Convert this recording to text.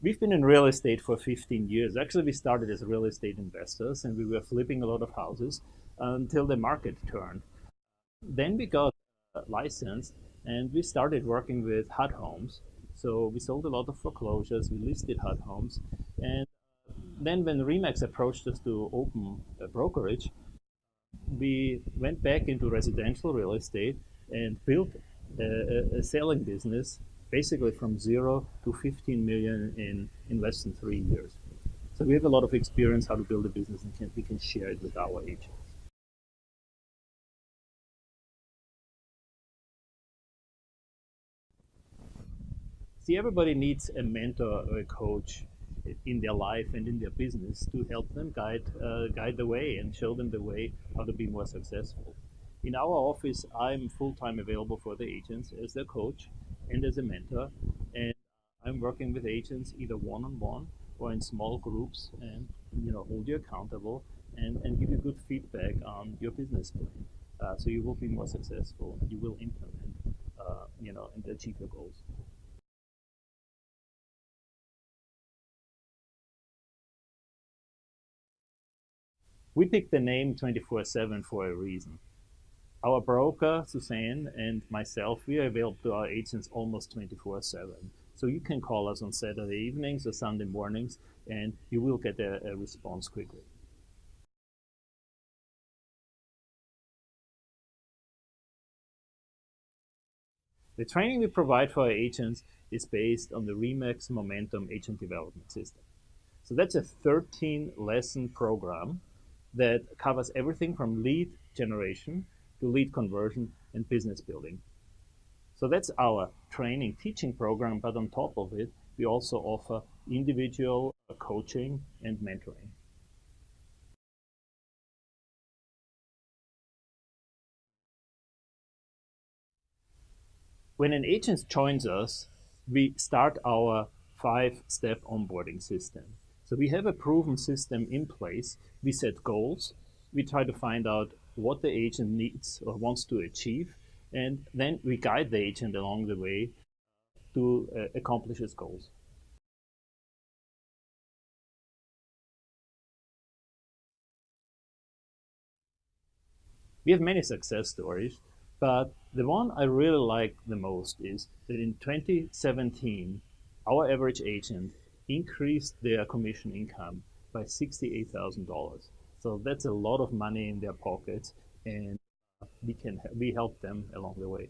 We've been in real estate for 15 years. Actually, we started as real estate investors and we were flipping a lot of houses until the market turned. Then we got licensed and we started working with HUD homes. So we sold a lot of foreclosures, we listed HUD homes. And then when Remax approached us to open a brokerage, we went back into residential real estate and built a selling business basically from 0 to 15 million in less than 3 years. So we have a lot of experience how to build a business and we can share it with our agents. See, everybody needs a mentor or a coach in their life and in their business to help them guide the way and show them the way how to be more successful. In our office, I'm full-time available for the agents as their coach and as a mentor, and I'm working with agents either one-on-one or in small groups, and hold you accountable and give you good feedback on your business plan, so you will be more successful. You will implement, and achieve your goals. We picked the name 24/7 for a reason. Our broker, Suzanne, and myself, we are available to our agents almost 24/7. So you can call us on Saturday evenings or Sunday mornings, and you will get a response quickly. The training we provide for our agents is based on the Remax Momentum Agent Development System. So that's a 13-lesson program that covers everything from lead generation to lead conversion and business building. So that's our training teaching program, but on top of it, we also offer individual coaching and mentoring. When an agent joins us, we start our 5-step onboarding system. So we have a proven system in place. We set goals. We try to find out what the agent needs or wants to achieve, and then we guide the agent along the way to accomplish his goals. We have many success stories, but the one I really like the most is that in 2017, our average agent increased their commission income by $68,000. So that's a lot of money in their pockets, and we help them along the way.